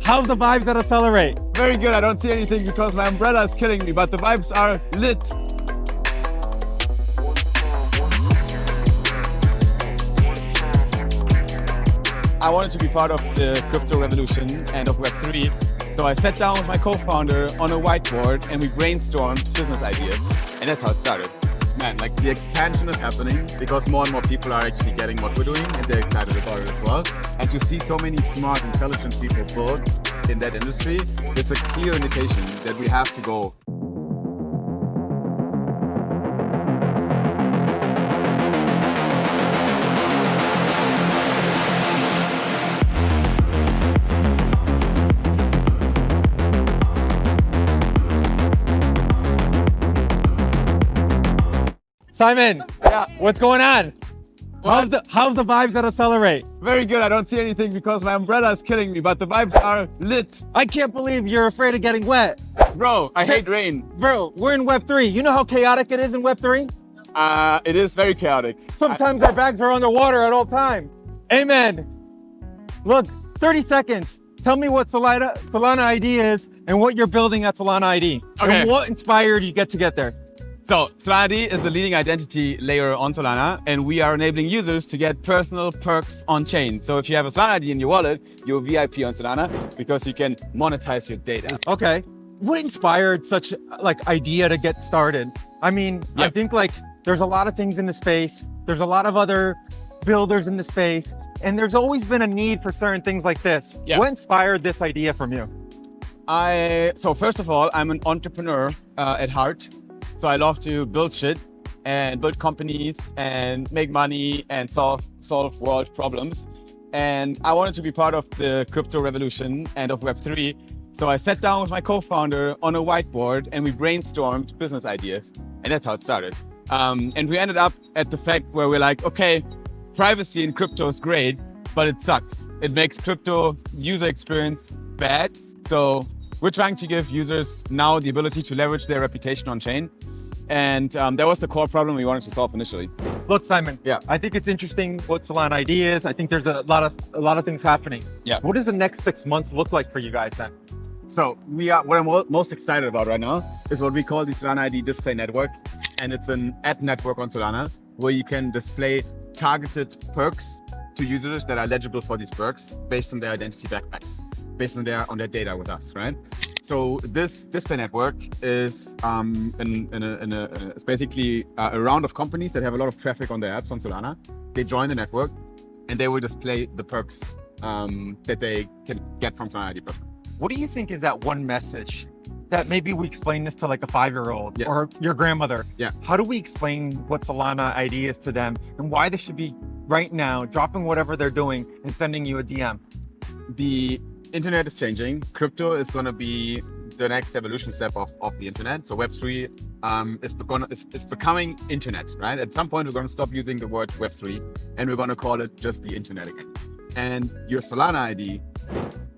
How's the vibes at Accelerate? Very good. I don't see anything because my umbrella is killing me, but the vibes are lit. I wanted to be part of the crypto revolution and of Web3. So I sat down with my co-founder on a whiteboard and we brainstormed business ideas. And that's how it started. Man, like the expansion is happening because more and more people are actually getting what we're doing and they're excited about it as well. And to see so many smart, intelligent people build in that industry is a clear indication that we have to go. Simon, Yeah. what's going on? How's the vibes at Accelerate? Very good. I don't see anything because my umbrella is killing me, but the vibes are lit. I can't believe you're afraid of getting wet. Bro, I hate rain. Bro, we're in Web3. You know how chaotic it is in Web3? It is very chaotic. Sometimes our bags are underwater at all time. Amen. Look, 30 seconds. Tell me what Solana ID is and what you're building at Solana ID. Okay. And what inspired you to get there. So, Solana ID is the leading identity layer on Solana, and we are enabling users to get personal perks on-chain. So if you have a Solana ID in your wallet, you're VIP on Solana because you can monetize your data. Okay. What inspired such idea to get started? I mean, I think there's a lot of things in the space. There's a lot of other builders in the space, and there's always been a need for certain things like this. Yeah. What inspired this idea from you? So first of all, I'm an entrepreneur at heart. So I love to build shit and build companies and make money and solve world problems. And I wanted to be part of the crypto revolution and of Web3. So I sat down with my co-founder on a whiteboard and we brainstormed business ideas. And that's how it started. And we ended up at the fact where we're like, okay, privacy in crypto is great, but it sucks. It makes crypto user experience bad. So we're trying to give users now the ability to leverage their reputation on chain. And that was the core problem we wanted to solve initially. Look, Simon, Yeah. I think it's interesting what Solana ID is. I think there's a lot of things happening. Yeah. What does the next 6 months look like for you guys then? So what I'm most excited about right now is what we call the Solana ID display network. And it's an ad network on Solana where you can display targeted perks to users that are eligible for these perks based on their identity backpacks, based on their data with us, right? So this display network is it's basically a round of companies that have a lot of traffic on their apps on Solana. They join the network and they will display the perks that they can get from Solana ID program. What do you think is that one message that maybe we explain this to like a 5-year-old Yeah. or your grandmother? Yeah. How do we explain what Solana ID is to them and why they should be right now dropping whatever they're doing and sending you a DM? The internet is changing. Crypto is going to be the next evolution step of the internet. So Web3 is becoming internet, right? At some point, we're going to stop using the word Web3 and we're going to call it just the internet again. And your Solana ID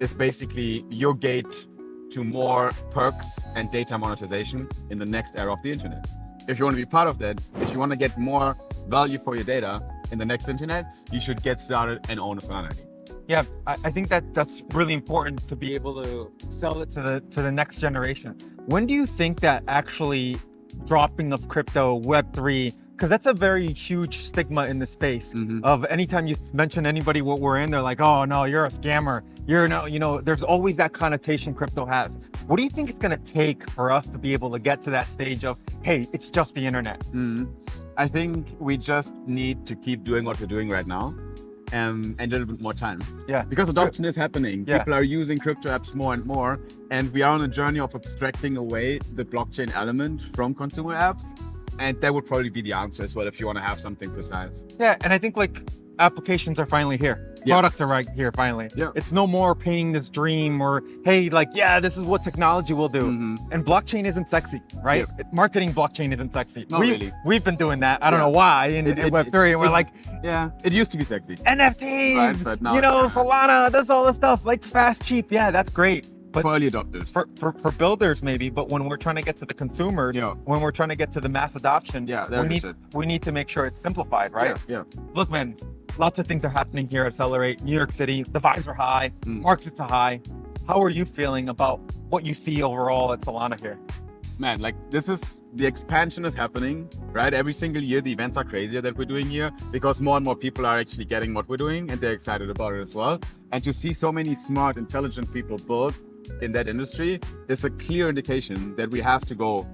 is basically your gate to more perks and data monetization in the next era of the internet. If you want to be part of that, if you want to get more value for your data in the next internet, you should get started and own a Solana ID. Yeah, I think that's really important to be able to sell it to the next generation. When do you think that actually dropping of crypto, Web3, because that's a very huge stigma in the space of anytime you mention anybody what we're in, they're like, oh no, you're a scammer. There's always that connotation crypto has. What do you think it's gonna take for us to be able to get to that stage of, hey, it's just the internet? I think we just need to keep doing what we're doing right now. And a little bit more time. Yeah. Because adoption is happening. Yeah. People are using crypto apps more and more. And we are on a journey of abstracting away the blockchain element from consumer apps. And that would probably be the answer as well if you want to have something precise. Yeah, and I think applications are finally here. Yeah. Products are right here finally. Yeah. It's no more painting this dream or, hey, this is what technology will do. And blockchain isn't sexy, right? Yeah. Marketing blockchain isn't sexy. Not really. We've been doing that. I don't know why in Web3. And we're like, yeah, it used to be sexy. NFTs, Right, but now- Solana, that's all the stuff, fast, cheap. Yeah, that's great. But for early adopters. For builders maybe, but when we're trying to get to the consumers, Yeah. when we're trying to get to the mass adoption, Yeah, they're we need to make sure it's simplified, right? Yeah. Look, man, lots of things are happening here at Accelerate, New York City. The vibes are high, markets are high. How are you feeling about what you see overall at Solana here? Man, like the expansion is happening, right? Every single year, the events are crazier that we're doing here because more and more people are actually getting what we're doing and they're excited about it as well. And to see so many smart, intelligent people build in that industry is a clear indication that we have to go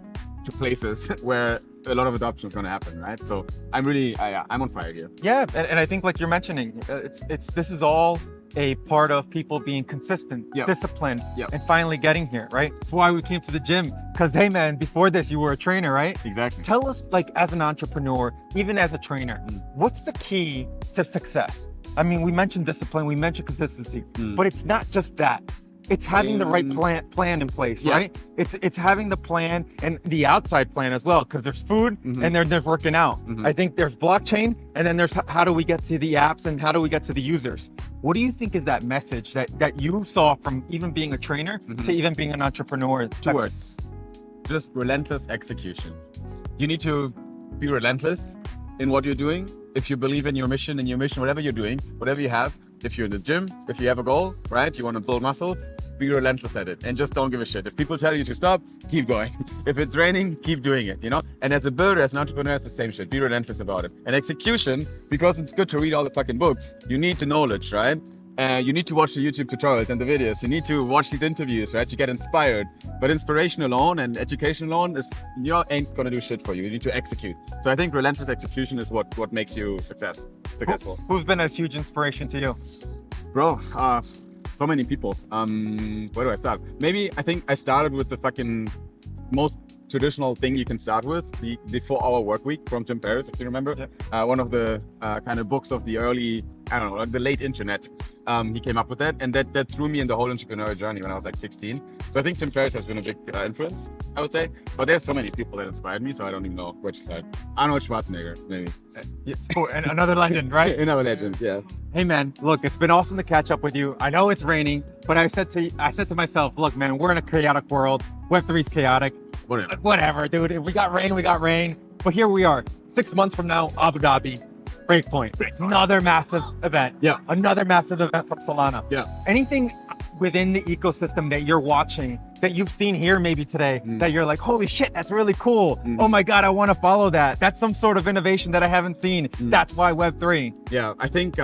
to places where a lot of adoption is going to happen, right? So I'm on fire here. Yeah, and I think like you're mentioning, this is all a part of people being consistent, disciplined, and finally getting here, right? That's why we came to the gym. Because hey man, before this you were a trainer, right? Exactly. Tell us, like, as an entrepreneur, even as a trainer, what's the key to success? I mean, we mentioned discipline, we mentioned consistency, but it's not just that. It's having the right plan in place, right? It's having the plan and the outside plan as well, because there's food and there's working out. I think there's blockchain, and then there's how do we get to the apps and how do we get to the users? What do you think is that message that you saw from even being a trainer to even being an entrepreneur? 2 words, just relentless execution. You need to be relentless in what you're doing. If you believe in your mission, whatever you're doing, whatever you have, if you're in the gym, if you have a goal, right? You want to build muscles, be relentless at it and just don't give a shit. If people tell you to stop, keep going. If it's raining, keep doing it, you know? And as a builder, as an entrepreneur, it's the same shit. Be relentless about it. And execution, because it's good to read all the fucking books, you need the knowledge, right? You need to watch the YouTube tutorials and the videos. You need to watch these interviews, right? To get inspired. But inspiration alone and education alone ain't gonna do shit for you. You need to execute. So I think relentless execution is what makes you successful. Who's been a huge inspiration to you? Bro, so many people. Where do I start? Maybe I think I started with the fucking most traditional thing you can start with, the 4-hour work week from Tim Ferriss, if you remember. One of the kind of books of the early, I don't know, like the late internet. He came up with that, and that threw me in the whole entrepreneurial journey when I was like 16. So I think Tim Ferriss has been a big influence, I would say. But there's so many people that inspired me, so I don't even know where to start. Arnold Schwarzenegger, maybe. And another legend, right? Another legend, yeah. Hey man, look, it's been awesome to catch up with you. I know it's raining, but I said to myself, look man, we're in a chaotic world. Web3 is chaotic. Whatever, dude. If we got rain, we got rain. But here we are, 6 months from now, Abu Dhabi, Breakpoint. Another massive event. Yeah. Another massive event from Solana. Yeah. Anything within the ecosystem that you're watching, that you've seen here maybe today, that you're like, holy shit, that's really cool. Oh my God, I want to follow that. That's some sort of innovation that I haven't seen. That's why Web3. Yeah, I think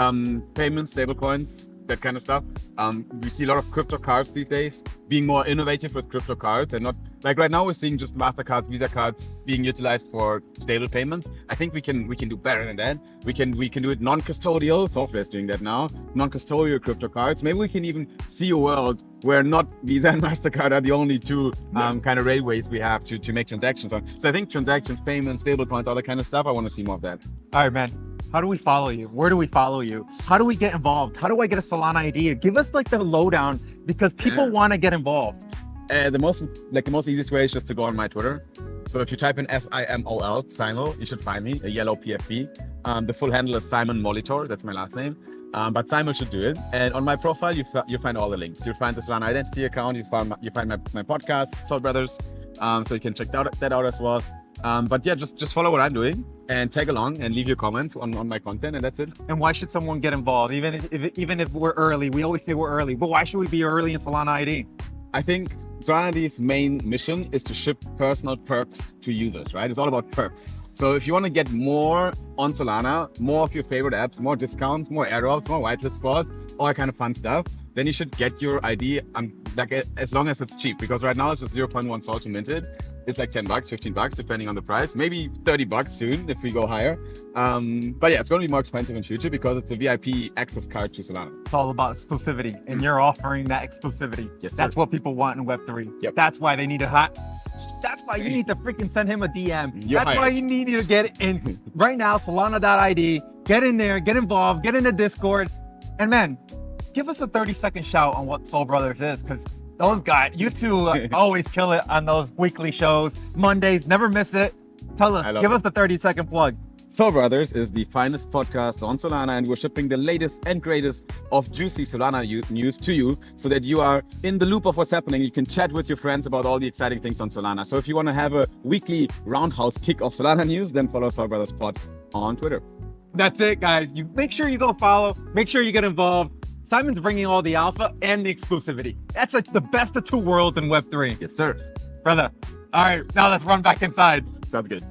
payments, stablecoins, that kind of stuff. We see a lot of crypto cards these days being more innovative with crypto cards, and not like right now we're seeing just Mastercards, Visa cards being utilized for stable payments. I think we can do better than that. We can do it non-custodial. Software is doing that now. Non-custodial crypto cards. Maybe we can even see a world where not Visa and Mastercard are the only two kind of railways we have to make transactions on. So I think transactions, payments, stablecoins, all that kind of stuff. I want to see more of that. All right, man. How do we follow you? Where do we follow you? How do we get involved? How do I get a Solana ID? Give us like the lowdown, because people want to get involved. The most easiest way is just to go on my Twitter. So if you type in SIMOL, Simon, you should find me, a yellow PFP. The full handle is Simon Molitor, that's my last name. But Simon should do it. And on my profile, you find all the links. You'll find the Solana Identity account, you find my podcast, Soul Brothers. So you can check that out as well. But yeah, just follow what I'm doing and tag along and leave your comments on my content, and that's it. And why should someone get involved? Even if we're early, we always say we're early, but why should we be early in Solana ID? I think Solana ID's main mission is to ship personal perks to users, right? It's all about perks. So if you want to get more on Solana, more of your favorite apps, more discounts, more airdrops, more whitelist spots, all that kind of fun stuff, then you should get your ID as long as it's cheap, because right now it's just 0.1 Sol to mint it. It's like $10, $15, depending on the price, maybe $30 soon if we go higher. But yeah, it's going to be more expensive in future because it's a VIP access card to Solana. It's all about exclusivity, and you're offering that exclusivity. Yes, that's sir. what people want in Web3. Yep. That's why they need that's why you need to freaking send him a DM. You're That's why hired. you need to get in right now, Solana.id, get in there, get involved, get in the Discord. And man, give us a 30-second shout on what Soul Brothers is, because those guys, you two always kill it on those weekly shows. Mondays, never miss it. Tell us, give us the 30-second plug. Soul Brothers is the finest podcast on Solana, and we're shipping the latest and greatest of juicy Solana news to you so that you are in the loop of what's happening. You can chat with your friends about all the exciting things on Solana. So if you want to have a weekly roundhouse kick of Solana news, then follow Soul Brothers Pod on Twitter. That's it, guys. You make sure you go follow, make sure you get involved. Simon's bringing all the alpha and the exclusivity. That's like the best of two worlds in Web3. Yes, sir. Brother. All right, now let's run back inside. Sounds good.